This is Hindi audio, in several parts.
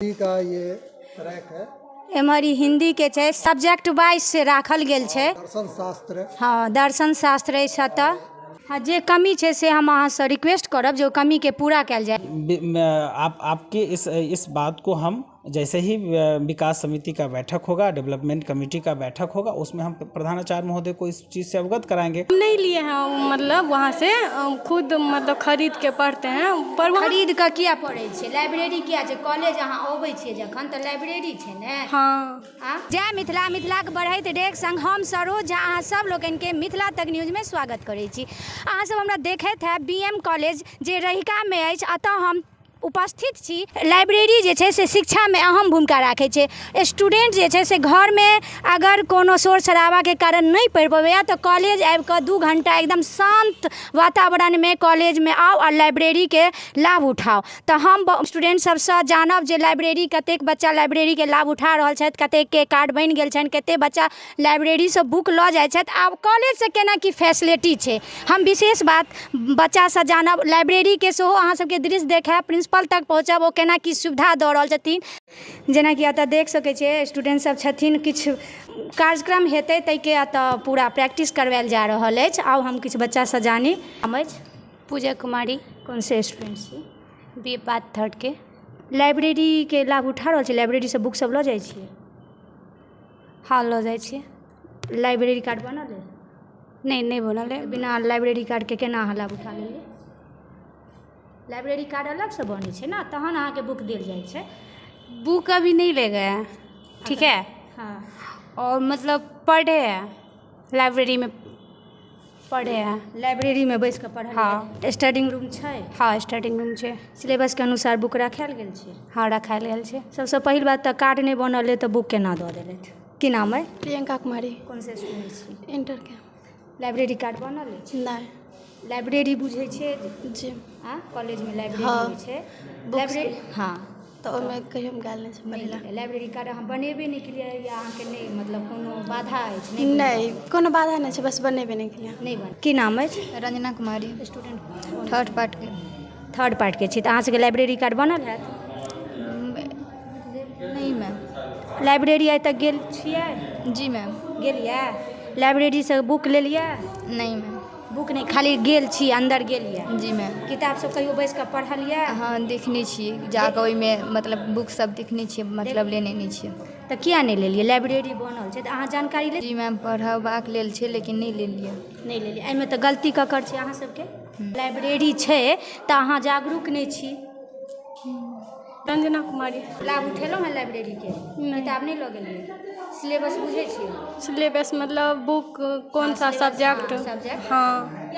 हिंदी का ये ट्रैक है। एमहरी हिंदी के छै सब्जेक्ट वाइज से राखल गेल छै। दर्शन शास्त्र। हाँ, दर्शन शास्त्र अछि एतऽ। हाँ, जे कमी छै से हम अहाँ से रिक्वेस्ट करब जो कमी के पूरा कयल जाए। आपके इस बात को हम जैसे ही विकास समिति का बैठक होगा, डेवलपमेंट कमेटी का बैठक होगा, उसमें हम प्रधानाचार्य महोदय को इस चीज़ से अवगत कराएंगे। हम नहीं लिए हैं, मतलब वहाँ से खुद मतलब खरीद के पढ़ते हैं। पर वहाँ खरीद के किया पड़ै छै? लाइब्रेरी किया छै? कॉलेज अहाँ अबै छियै जखन तऽ लाइब्रेरी छै ने। हाँ। जय मिथिला, मिथिलाक बढ़ैत डेग संग हम सरोज झा अहाँ सब लोकनि के मिथिला तक न्यूज में स्वागत करै छी। अहाँ सब हमरा देखैत है बीएम कॉलेज जे रहिका में अछि, अतः हम उपस्थित छी। लाइब्रेरी जे छै से शिक्षा में अहम भूमिका राखै छै। स्टूडेंट जे छै से घर में अगर कोनो शोर शराबा के कारण नहीं पढ़ि पबैया तो कॉलेज आबि कऽ 2 घंटा एकदम शांत वातावरण में कॉलेज में आओ और लाइब्रेरी के लाभ उठाओ। तो हम स्टूडेंट सबसे जानब जे लाइब्रेरी कतेक बच्चा लाइब्रेरी के लाभ उठा रहल छथि, कतेक के कार्ड बनि गेल छनि, कते बच्चा लाइब्रेरी से बुक लऽ जाइ छथि। आब कॉलेज से केना की फैसिलिटी छै हम विशेष बात बच्चा से जानब। लाइब्रेरी के सेहो अहाँ सबके दृश्य देखायब, प्रिंसिपल तक पहुँचब ओ केना की सुविधा दऽ रहल छथिन। जेना कि एतऽ देख सकै छियै स्टूडेंट सब छथिन, किछु कार्यक्रम हेतै ताहिके एतऽ पूरा प्रैक्टिस करवायल जा रहल अछि। आउ हम किछु बच्चा से जानी। हम अछि पूजा कुमारी। कोन से स्टूडेंट छी? बी ए पार्ट 3 के। लाइब्रेरी के लाभ उठा रहल छी? लाइब्रेरी से बुक सब लऽ जाइ छियै? हाँ, लऽ जाइ छियै। लाइब्रेरी कार्ड बनल है? नहीं बनल है। बिना लाइब्रेरी कार्ड के केना अहाँ लाभ उठा लेलियै? लाइब्रेरी कार्ड अलग से बनै छै ना, तहन अहाँके बुक देल जाइ छै। बुक अभी नहीं ले गए हैं, ठीक है। हाँ, और मतलब पढ़े हैं लाइब्रेरी में, पढ़े हैं लाइब्रेरी में बैस कऽ पढ़ल। हाँ। स्टडी रूम छै? हाँ, स्टडी रूम छै। सिलेबस के अनुसार बुक रखायल गेल छै? हाँ, रखायल गेल छै। सबसे पहिल बात तऽ कार्ड नहीं बनल है तऽ बुक केना दऽ देलथि? की नाम है? प्रियंका कुमारी। कोन से स्टूडेंट छी? इंटर के। लाइब्रेरी कार्ड बनल अछि? नहीं। लाइब्रेरी बुझै छियै जी। हाँ, कॉलेज में लाइब्रेरी हाँ। होइ छै। लाइब्रेरी हाँ तो ओहिमे कहियो हम गेल नहीं छी पढ़ै लए। लाइब्रेरी कार्ड अहाँ बनेबे नहीं केलियै या अहाँके नहीं मतलब कोनो बाधा अछि? नहीं, कोनो बाधा नहीं छै, बस बनेबे नहीं केलियै। नहीं बन। की नाम अछि? रंजना कुमारी। स्टूडेंट 3rd पार्ट के। 3rd पार्ट के छी तऽ अहाँ सबके लाइब्रेरी कार्ड बनल हैत? नहीं मैम। लाइब्रेरी आइ तक गेल छियै? जी मैम। गेलियै? लाइब्रेरी से बुक लेलियै? नहीं मैम। बुक नहीं, खाली गेल छी, अंदर गेलियै? जी मैम। किताब सब कहियो बैस कऽ पढ़लियै? हाँ, देखने छियै जाकऽ ओहिमे मतलब बुक सब देखने छियै, मतलब लेने नहीं छियै। तऽ किया नहीं लेलियै? लाइब्रेरी बनल छै तऽ अहाँ जानकारी ले। जी मैम, पढ़बाक लेल छै लेकिन नहीं लेलियै। नहीं लेलियै? एहिमे तऽ गलती ककर छै अहाँ सबके? लाइब्रेरी छै तऽ अहाँ जागरूक नहीं छी। रंजना कुमारी। लाभ उठेलहुँ हैं लाइब्रेरी के? किताब नहीं लऽ गेलियै? सिलेबस बुझै छियै? सिलेबस मतलब बुक कौन सा सब्जेक्ट? सब्जेक्ट। हाँ,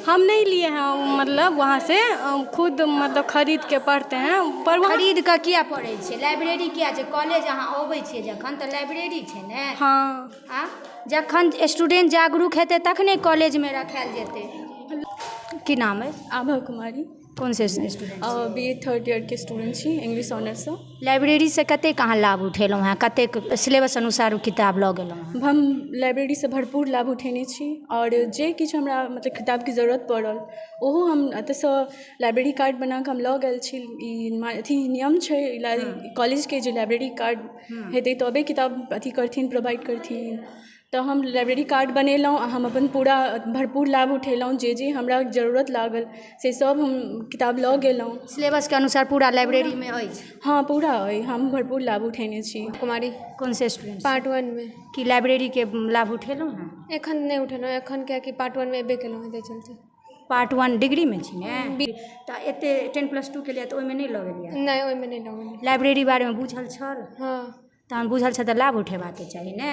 हम नहीं लिए हैं, मतलब वहाँ से खुद मतलब खरीद के पढ़ते हैं। पर वहाँ खरीद के किया पड़ै छै? लाइब्रेरी किया छै? कॉलेज अहाँ अबै छियै जखन तऽ लाइब्रेरी छै ने। हाँ। जखन स्टूडेंट जागरूक हेतै तखने कॉलेज में रखायल जेतै। की नाम है? आभा कुमारी। कोन से स्टूडेंट? बी ए 3rd ईयर के स्टूडेंट छी, इंग्लिश ऑनर्स से। लाइब्रेरी से कतेक अहाँ लाभ उठेलहुँ हैं? कतेक सिलेबस अनुसार किताब लऽ गेलहुँ हैं? हम लाइब्रेरी से भरपूर लाभ उठेने छी और जे किछु हमरा मतलब किताब की जरूरत पड़ल ओहो हम एतऽसँ लाइब्रेरी कार्ड बना कऽ हम लऽ गेल छी। ई अथी नियम छै कॉलेज के, जे लाइब्रेरी कार्ड हेतै तबे किताब अथी करथिन, प्रोवाइड करथिन। तऽ हम लाइब्रेरी कार्ड बनेलहुँ आ हम अपन पूरा भरपूर लाभ उठेलहुँ। जे हमरा जरूरत लागल से सब हम किताब लऽ गेलहुँ। सिलेबस के अनुसार पूरा लाइब्रेरी में अछि? हाँ, पूरा अइ, हम भरपूर लाभ उठेने छी। कुमारी। कोन से स्टूडेंट? पार्ट 1 में। की लाइब्रेरी के लाभ उठेलहुँ हैं? एखन नहीं उठेलहुँ, एखन कियाकि पार्ट 1 में एबे केलहुँ हैं, ताहि चलते। पार्ट 1 डिग्री में छी ने तऽ एते 10+2 के लिए तऽ ओहिमे नहीं लऽ गेलियै? नहीं, ओहिमे नहीं लऽ गेलियै। लाइब्रेरी बारे में बुझल छल? हाँ। तहन बुझल छै तऽ लाभ उठेबाक चाही ने।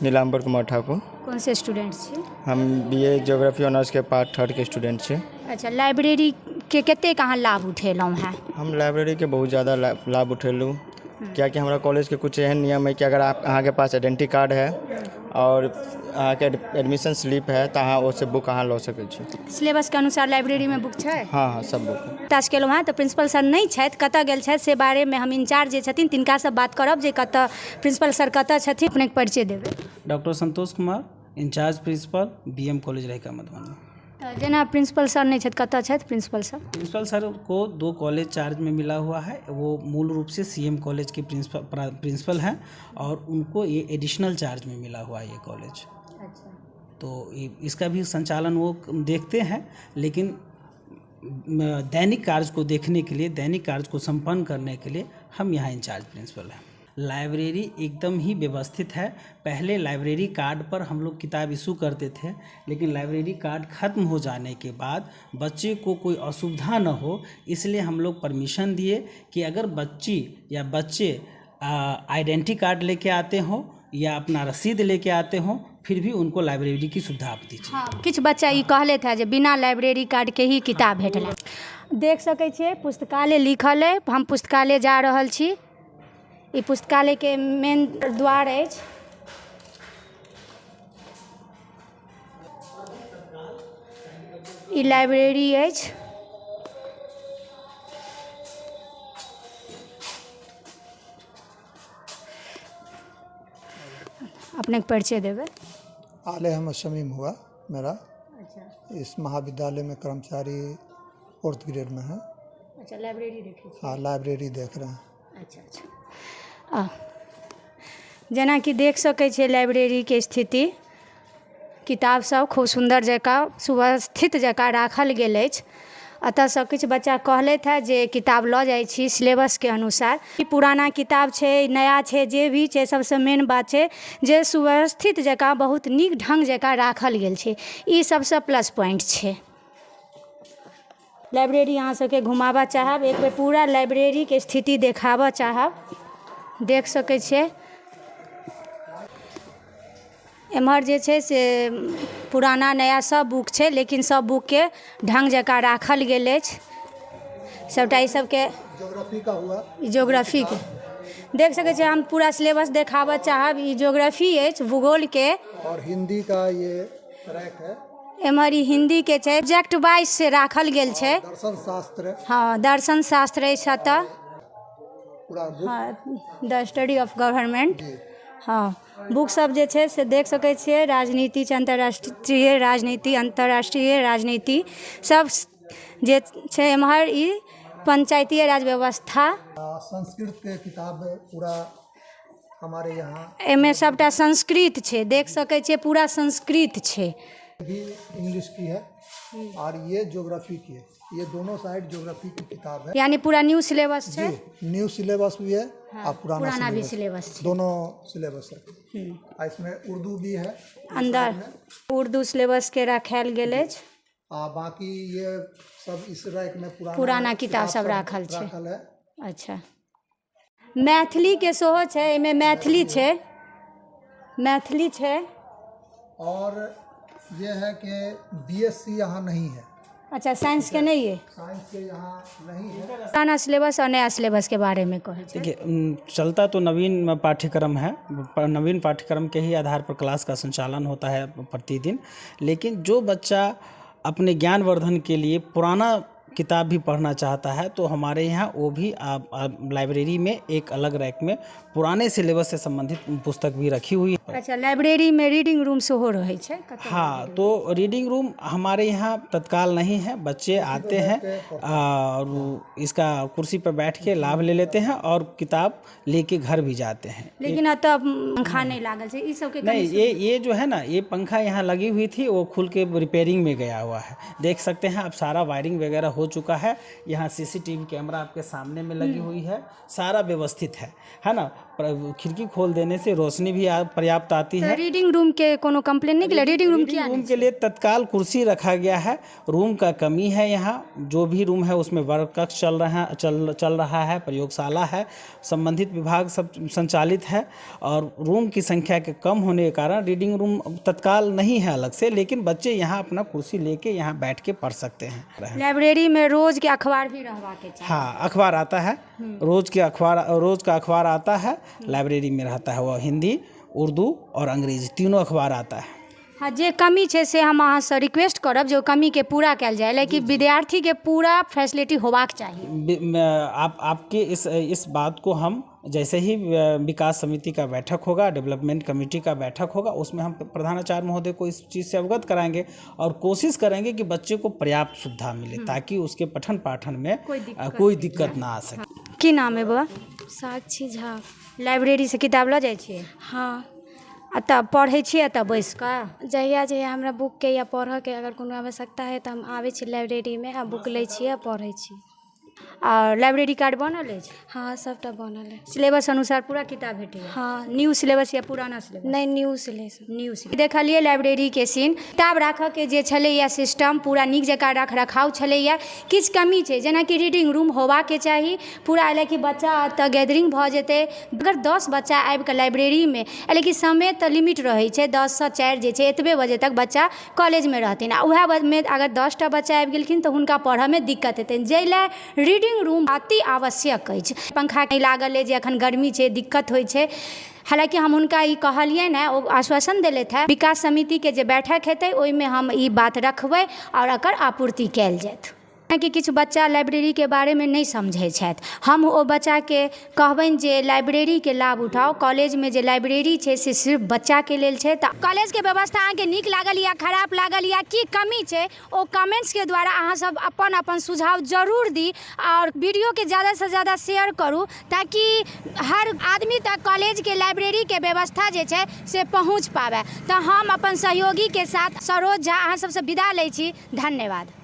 नीलाम्बर कुमार ठाकुर। कौन से स्टूडेंट छी? हम बीए ज्योग्राफी ऑनर्स के पार्ट 3rd के स्टूडेंट छी। अच्छा, लाइब्रेरी के कतेक अहाँ लाभ उठेलहुँ हैं? हम लाइब्रेरी के बहुत ज़्यादा लाभ उठेलहुँ, कियाकि हमारा कॉलेज के कुछ एहन नियम है कि अगर अहाँ के पास आइडेंटिटी कार्ड है और अहाँ के एडमिशन स्लिप है तऽ अहाँ ओहिसँ बुक अहाँ लऽ सकै छी। सिलेबस के अनुसार लाइब्रेरी में बुक छै? हाँ, सब बुक। टास्क केलहुँ हैं तऽ प्रिंसिपल सर नहीं छथि, कतऽ गेल छथि से बारे में हम इंचार्ज जे छथिन तिनका से बात करब जे कतऽ प्रिंसिपल सर कतऽ छथिन, अपने परिचय देबै। Doctor Santosh Kumar, incharge principal, BM college Rahika Madhubani. जेना प्रिंसिपल सर नहीं छथि, कतऽ छथि प्रिंसिपल सर? प्रिंसिपल सर को 2 कॉलेज चार्ज में मिला हुआ है। वो मूल रूप से सीएम कॉलेज के प्रिंसिपल हैं और उनको ये एडिशनल चार्ज में मिला हुआ है ये कॉलेज। अच्छा। तो इसका भी संचालन वो देखते हैं, लेकिन दैनिक कार्य को देखने के लिए, दैनिक कार्य को संपन्न करने के लिए हम यहाँ इंचार्ज प्रिंसिपल हैं। लाइब्रेरी एकदम ही व्यवस्थित है। पहले लाइब्रेरी कार्ड पर हम लोग किताब इशू करते थे, लेकिन लाइब्रेरी कार्ड ख़त्म हो जाने के बाद बच्चे को कोई असुविधा न हो, इसलिए हम लोग परमिशन दिए कि अगर बच्ची या बच्चे आइडेंटिटी कार्ड लेके आते हों या अपना रसीद लेके आते हों, फिर भी उनको लाइब्रेरी की सुविधा आप दीजिए। हाँ, किछु बच्चा ई कहले थे जे बिना लाइब्रेरी कार्ड के ही किताब भेटलै। देख सकै छियै पुस्तकालय लिखल है। हम पुस्तकालय जा रहल छी। ई पुस्तकालय के मेन द्वार अछि। ई लाइब्रेरी अछि। अपने के परिचय देवे। आले अहमद शमीम हुआ मेरा। अच्छा। इस महाविद्यालय में कर्मचारी 4th ग्रेड में है। अच्छा, लाइब्रेरी देखे। हाँ, लाइब्रेरी देख रहे हैं। अच्छा अच्छा। जेना कि देख सकै छियै लाइब्रेरी के स्थिति, किताब सब खूब सुंदर जकाँ सुव्यवस्थित जकाँ राखल गेल अछि। एतऽसँ किछु बच्चा कहलथि है जे किताब लऽ जाइ छी सिलेबस के अनुसार। ई पुराना किताब छै, नया छै, जे भी छै, सबसँ मेन बात छै जे सुव्यवस्थित जकाँ बहुत नीक ढंग जकाँ राखल गेल छै। ई सबसँ प्लस पॉइंट छै। लाइब्रेरी अहाँ सबके घुमाबऽ चाहब, एक बेर पूरा लाइब्रेरी के स्थिति देखाबऽ चाहब। देख सकै छियै एम्हर जे छै से पुराना नया सब बुक छै, लेकिन सब बुक के ढंग जकाँ राखल गेल अछि। सबटा ई सबके ज्योग्राफी का हुआ। ज्योग्राफी के देख सकै छियै। हम पूरा सिलेबस देखाबऽ चाहब। ई ज्योग्राफी अछि, भूगोल के। और हिंदी का ये ट्रैक है। एम्हर ई हिंदी के छै, सब्जेक्ट वाइज से राखल गेल छै। दर्शन शास्त्र। हाँ, दर्शन शास्त्र अछि एतऽ। पूरा बुक। हाँ, द स्टडी ऑफ गवर्नमेंट। हाँ, बुक सब जे छै से देख सकै छियै। राजनीति छै, अंतर्राष्ट्रीय राजनीति, अंतर्राष्ट्रीय राजनीति सब जे छै। एम्हर ई पंचायतीय राज व्यवस्था। संस्कृत के किताब पूरा हमारे यहाँ। एमे सबटा संस्कृत छै, देख सकै छियै पूरा संस्कृत छै। भी इंग्लिश की है और ये ज्योग्राफी की है। ये दोनों साइड ज्योग्राफी की किताब है। यानी पूरा न्यू सिलेबस छै। न्यू सिलेबस भी है। हाँ, और पुराना भी सिलेबस छै। दोनों सिलेबस है। और इसमें उर्दू भी है अंदर। उर्दू सिलेबस के रखायल गेल अछि। बाकी ये सब इस रैक में पुराना किताब सब राखल छै। है। अच्छा, मैथिली के सेहो छै। एहिमे मैथिली छै, मैथिली छै। और ये है कि बीएससी यहाँ नहीं है। अच्छा, साइंस के नहीं है। साइंस के यहाँ नहीं है। पुराना सिलेबस और नया सिलेबस के बारे में कहे। देखिए, चलता तो नवीन पाठ्यक्रम है। नवीन पाठ्यक्रम के ही आधार पर क्लास का संचालन होता है प्रतिदिन। लेकिन जो बच्चा अपने ज्ञानवर्धन के लिए पुराना किताब भी पढ़ना चाहता है तो हमारे यहाँ वो भी लाइब्रेरी में एक अलग रैक में पुराने सिलेबस से संबंधित पुस्तक भी रखी हुई है। अच्छा, लाइब्रेरी में रीडिंग रूम सेहो रहे छै। हाँ, तो रीडिंग रूम हमारे यहाँ तत्काल नहीं है। बच्चे आते हैं और इसका कुर्सी पर बैठ के लाभ ले लेते हैं और किताब लेके घर भी जाते हैं। लेकिन अतः पंखा नहीं लागल छै, ई सब के नहीं। ये जो है ना, ये पंखा यहाँ लगी हुई थी, वो खुल के रिपेयरिंग में गया हुआ है। देख सकते हैं आप, सारा वायरिंग वगैरह हो चुका है। यहाँ सीसीटीवी कैमरा आपके सामने में लगी हुई है। सारा व्यवस्थित है ना। खिड़की खोल देने से रोशनी भी पर्याप्त आती है। रीडिंग रूम के कोनो कंप्लेन नहीं किया? रीडिंग रूम के लिए तत्काल कुर्सी रखा गया है। रूम का कमी है यहाँ। जो भी रूम है उसमें वर्क कक्ष चल रहा है, प्रयोगशाला है, संबंधित विभाग सब संचालित है। और रूम की संख्या के कम होने के कारण रीडिंग रूम तत्काल नहीं है अलग से, लेकिन बच्चे यहाँ अपना कुर्सी लेके यहाँ बैठ के पढ़ सकते हैं। लाइब्रेरी में रोज के अखबार भी रहवा के चाहिए। हाँ, अखबार आता है। रोज का अखबार आता है। लाइब्रेरी में रहता है वो हिंदी, उर्दू और अंग्रेजी तीनों अखबार आता है। हाँ, जे कमी है से हम अहाँ से रिक्वेस्ट करब जो कमी के पूरा कल जाए, लेकिन विद्यार्थी के पूरा फैसिलिटी होबाक चाहिए। आपके इस बात को हम जैसे ही विकास समिति का बैठक होगा, डेवलपमेंट कमेटी का बैठक होगा, उसमें हम प्रधानाचार्य महोदय को इस चीज़ से अवगत कराएंगे और कोशिश करेंगे कि बच्चे को पर्याप्त सुविधा मिले ताकि उसके पठन पाठन में कोई दिक्कत ना आ सके। की नाम है बउआ? साक्षी झा। लाइब्रेरी से किताब लऽ जाइ छियै? हाँ, एतऽ पढ़ै छियै एतऽ बैस कऽ? जहिया जहिया हमरा बुकके या पढ़ऽके अगर कोनो आवश्यकता है तऽ हम आबै छी लाइब्रेरीमे आ बुक लै छी आ पढ़ै छी। और लाइब्रेरी कार्ड बनल अछि? हाँ, सबटा बनल है। सिलेबस अनुसार पूरा किताब भेटैए? हाँ। न्यू सिलेबस या पुराना सिलेबस? नहीं, न्यू सिलेबस। New syllabus. देखलिए लाइब्रेरी के सीन, किताब राखऽ के जे छलैया सिस्टम पूरा नीक जकाँ रख रखाव छलैया। किछु कमी छै, जेनाकि रीडिंग रूम होबाके चाही पूरा, एले कि बच्चा एतऽ गैदरिंग भऽ जेतै। अगर 10 बच्चा आबि कऽ लाइब्रेरीमे, एले कि समय तऽ लिमिट रहै छै, 10 सँ 4 जे छै एतबे बजे तक बच्चा कॉलेजमे रहथिन आ उएहमे अगर 10टा बच्चा आबि गेलखिन तऽ हुनका पढ़ऽमे दिक्कत हेतनि। जाहि लए रीडिंग रूम अति आवश्यक अछि। पंखा नहीं लागल है जे अखन गर्मी छै, दिक्कत होइ छै। हालांकि हम हुनका ई कहलिए ने, ओ आश्वासन देलथि है विकास समिति के जे बैठक हेतै ओहिमे हम ई बात रखबै और एकर आपूर्ति कयल जायत। कि किछु बच्चा लाइब्रेरी के बारे में नहीं समझै छथि, हम ओ बच्चा के कहबनि जे लाइब्रेरी के लाभ उठाओ। कॉलेज में जे लाइब्रेरी छै से सिर्फ बच्चा के लेल छै। तऽ कॉलेज के व्यवस्था अहाँके नीक लागल या खराब लागल या की कमी छै, ओ कमेंट्स के द्वारा अहाँ सब अपन अपन सुझाव जरूर दी और वीडियो के ज़्यादा से ज़्यादा शेयर करू ताकि हर आदमी तक कॉलेज के लाइब्रेरी के व्यवस्था जे छै से पहुँच पावे। तऽ हम अपन सहयोगी के साथ सरोज झा अहाँ सबसे विदा लै छी। धन्यवाद।